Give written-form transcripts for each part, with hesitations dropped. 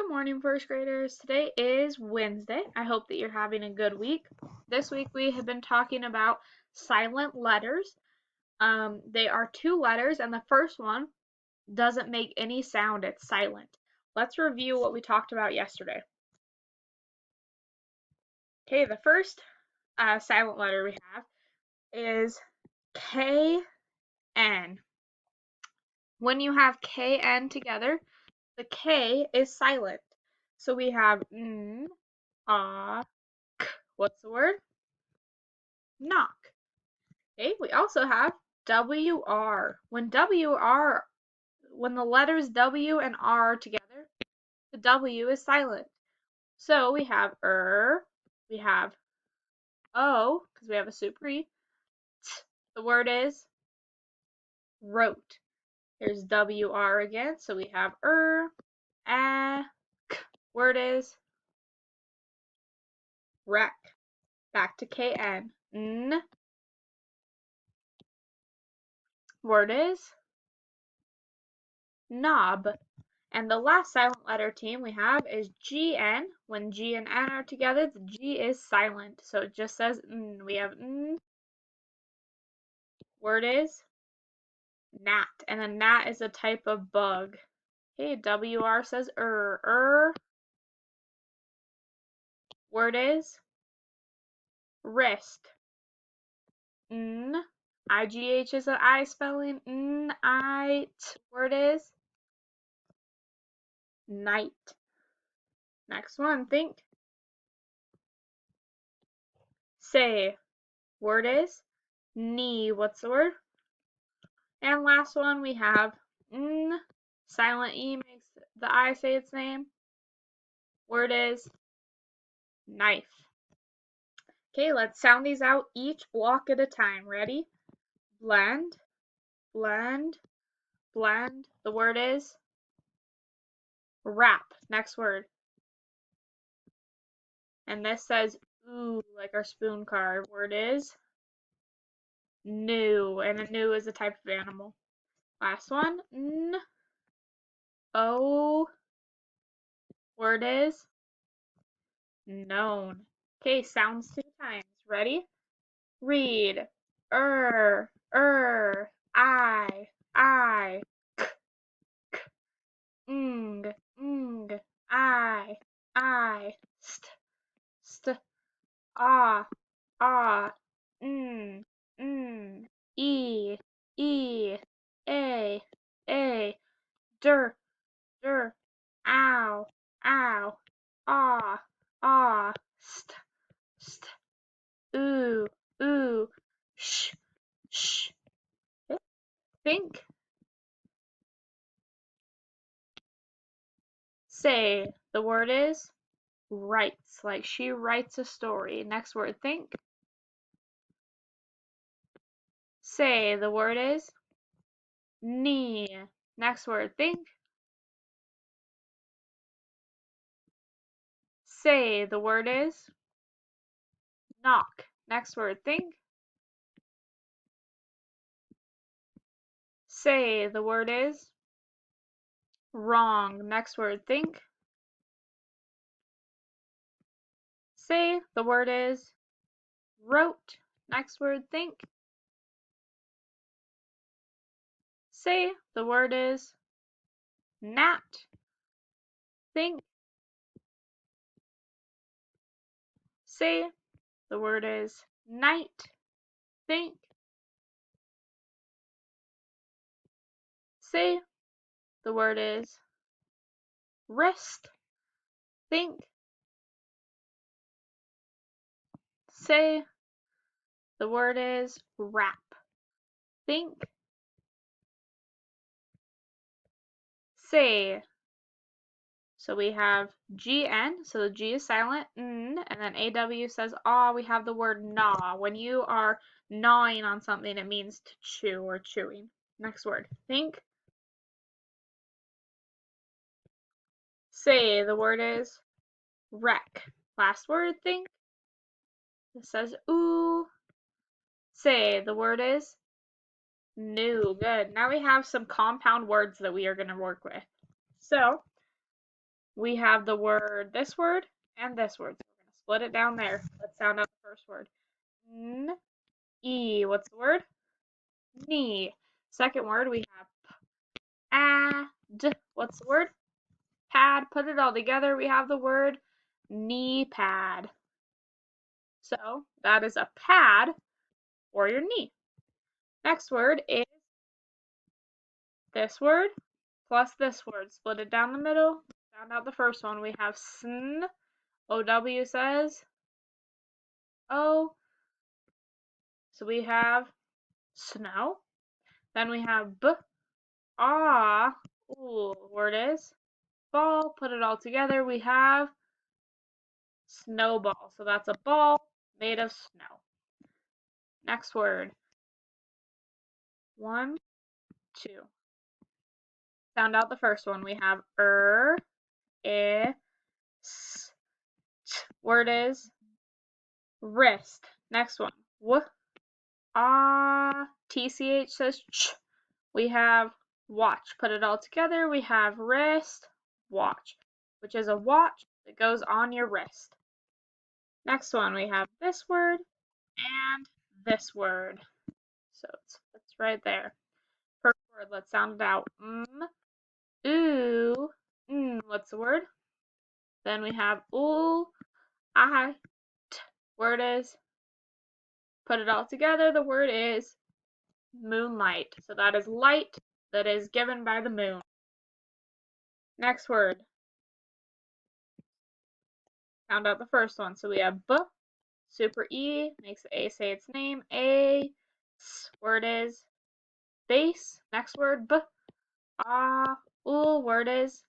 Good morning, first graders. Today is Wednesday. I hope that you're having a good week. This week we have been talking about silent letters. They are two letters, and the first one doesn't make any sound. It's silent. Let's review what we talked about yesterday. Okay, the first silent letter we have is K-N. When you have K-N together, the K is silent. So we have N, A, K. What's the word? Knock. Okay, we also have WR. When the letters W and R are together, the W is silent. So we have we have O, because we have a super E. The word is wrote. Here's WR again, so we have a, k. Word is wreck. Back to KN. N. Word is knob. And the last silent letter team we have is GN. When G and N are together, the G is silent. So it just says N. We have N. Word is gnat. And a gnat is a type of bug. Okay, WR says Word is wrist. N. IGH is an I spelling. N-I-T. Word is night. Next one, think. Say. Word is knee. What's the word? And last one we have N. Silent E makes the I say its name. Word is knife. Okay, let's sound these out each block at a time. Ready? Blend, blend, blend. The word is wrap. Next word. And this says ooh, like our spoon card. Word is new. And a new is a type of animal. Last one. N. O. Word is known. Okay, sounds 2 times. Ready? Read. I, ng, I, st, ah, mm, e, a, der, ow, st, ooh, sh, sh. Think. Say. The word is writes, like she writes a story. Next word, think. Say. The word is knee. Next word, think. Say. The word is knock. Next word, think. Say. The word is wrong. Next word, think. Say. The word is wrote. Next word, think. Say. The word is gnat. Think. Say. The word is night. Think. Say. The word is wrist. Think. Say. The word is wrap. Think. Say. So we have GN, so the G is silent, N, and then AW says ah, we have the word gnaw. When you are gnawing on something, it means to chew or chewing. Next word, think. Say, the word is wreck. Last word, think. It says ooh. Say, the word is new. Good. Now we have some compound words that we are going to work with. So, we have the word, this word, and this word. So we're going to split it down there. Let's sound out the first word. N, E. What's the word? Knee. Second word, we have ad. What's the word? Pad. Put it all together. We have the word knee pad. So that is a pad for your knee. Next word is this word plus this word. Split it down the middle. Sound out the first one. We have sn. OW says O. So we have snow. Then we have b. Ah. Ooh, word is ball. Put it all together. We have snowball. So that's a ball made of snow. Next word. 1, 2. Sound out the first one. We have I, s, t. Word is wrist. Next one. W, ah, TCH says ch. We have watch. Put it all together. We have wrist watch, which is a watch that goes on your wrist. Next one, we have this word and this word. So it's right there. First word, let's sound it out. Ooh, what's the word? Then we have ooh, I, t. Word is, put it all together, the word is moonlight. So that is light that is given by the moon. Next word. Sound out the first one. So we have b, super E, makes the A say its name. A, s. Word is base. Next word, b, ah, ooh. Word is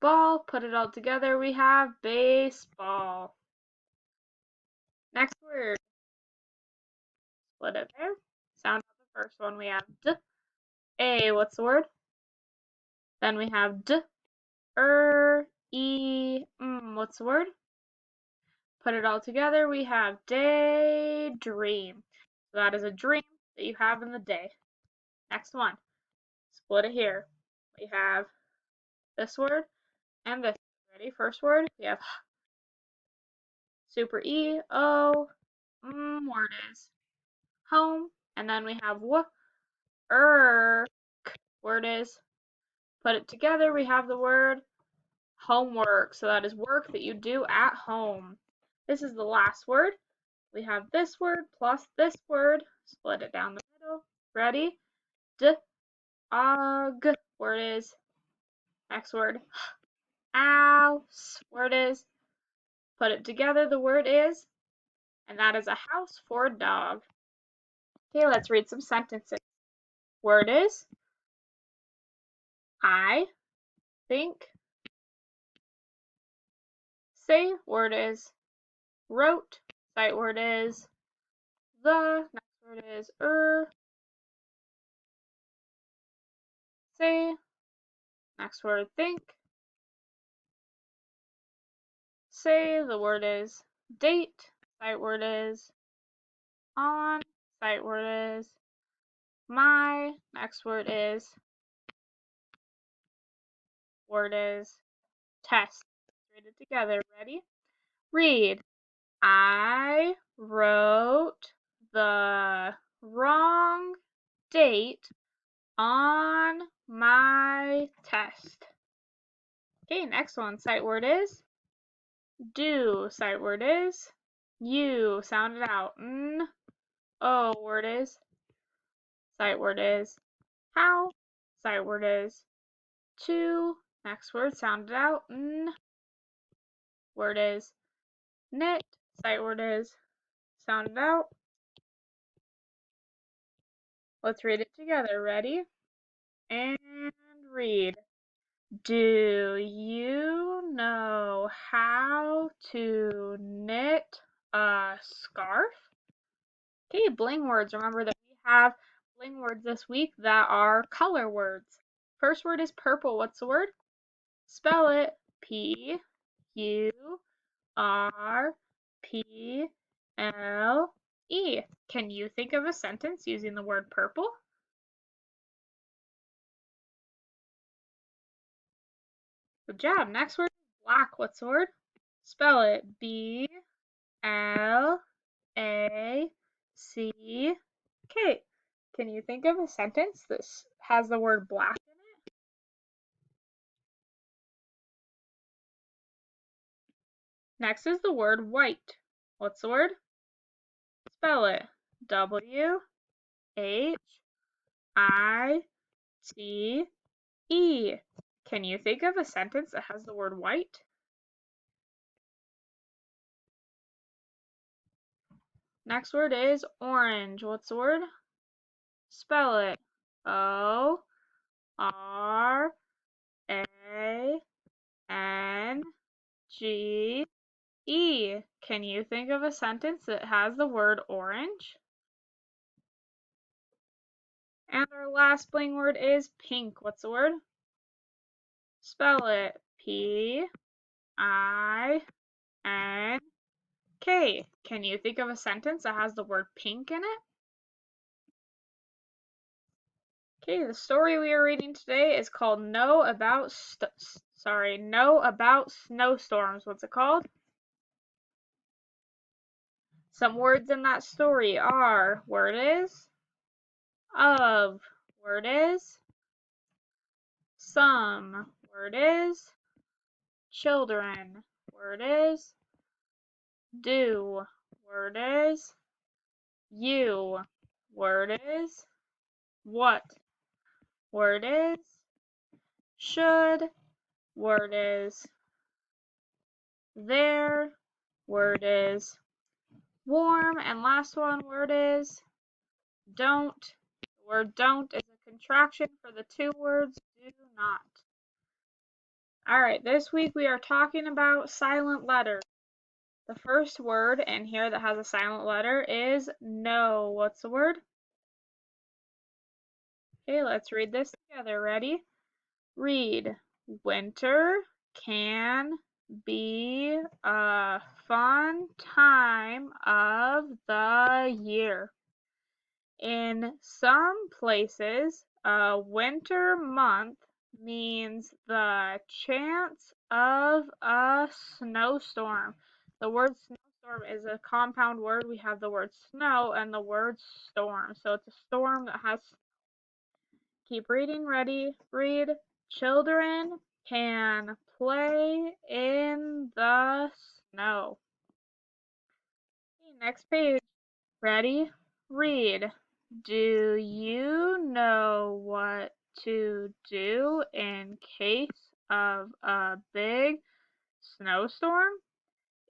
ball. Put it all together. We have baseball. Next word. Split it there. Sound out the first one. We have d. A, what's the word? Then we have d, e, what's the word? Put it all together. We have daydream. So that is a dream that you have in the day. Next one. Split it here. We have this word and this. Ready? First word. We have super E, O, word is home. And then we have w, word is, put it together. We have the word homework. So that is work that you do at home. This is the last word. We have this word plus this word. Split it down the middle. Ready? Dog. Word is, next word. House. Word is, put it together. The word is, and that is a house for a dog. Okay, let's read some sentences. Word is, I think. Say. Word is, wrote. Sight word is, the. Next word is, say. Next word, think. Say. The word is, date. Sight word is, on. Sight word is, my. Next word is test. Let's read it together. Ready? Read. I wrote the wrong date on my test. Okay, next one. Sight word is do. Sight word is you. Sound it out. N. O. Word is. Sight word is how. Sight word is to. Next word. Sound it out. N. Word is knit. Sight word is, sound it out. Let's read it together. Ready? And read. Do you know how to knit a scarf? Okay, bling words. Remember that we have bling words this week that are color words. First word is purple. What's the word? Spell it. P-U-R-P-L-E. Can you think of a sentence using the word purple? Good job. Next word is Black, what's the word? Spell it. B-L-A-C-K. Can you think of a sentence that has the word black in it? Next is the word white. What's the word? Spell it. W-H-I-T-E. Can you think of a sentence that has the word white? Next word is orange. What's the word? Spell it. O-R-A-N-G-E. Can you think of a sentence that has the word orange? And our last bling word is pink. What's the word? Spell it. P-I-N-K. Can you think of a sentence that has the word pink in it? Okay, the story we are reading today is called Know About Snowstorms. What's it called? Some words in that story are word is, of, word is, some, word is, children, word is, do, word is, you, word is, what, word is, should, word is, there, word is, warm, and last one, word is, don't. The word don't is a contraction for the two words do not. Alright, this week we are talking about silent letters. The first word in here that has a silent letter is no. What's the word? Okay, let's read this together. Ready? Read. Winter can be a fun time of the year. In some places, a winter month means the chance of a snowstorm. The word snowstorm is a compound word. We have the word snow and the word storm. So it's a storm that has. Keep reading. Ready? Read. Children can play in the snow. Okay, next page. Ready? Read. Do you know what to do in case of a big snowstorm?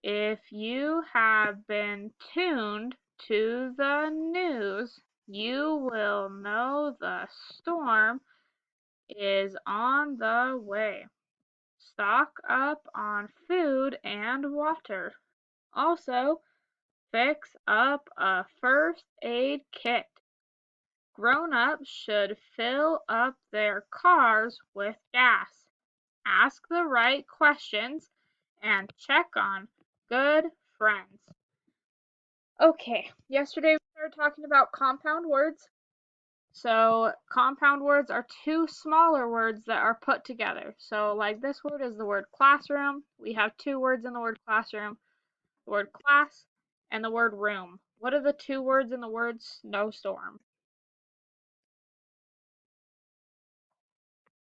If you have been tuned to the news, you will know the storm is on the way. Stock up on food and water. Also, fix up a first aid kit. Grown-ups should fill up their cars with gas. Ask the right questions and check on good friends. Okay, yesterday we started talking about compound words. So compound words are two smaller words that are put together. So like this word is the word classroom. We have two words in the word classroom, the word class and the word room. What are the two words in the word snowstorm?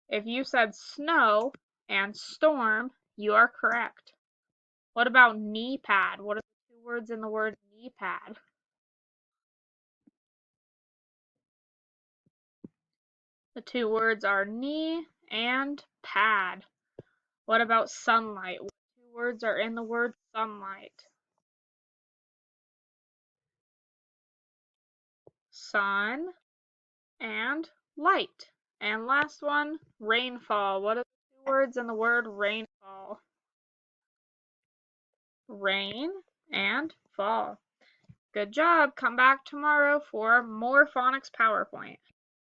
If you said snow and storm, you are correct. What about knee pad? What are the two words in the word knee pad? The two words are knee and pad. What about sunlight? What two words are in the word sunlight? Sun and light. And last one, rainfall. What are the two words in the word rainfall? Rain and fall. Good job. Come back tomorrow for more phonics PowerPoint.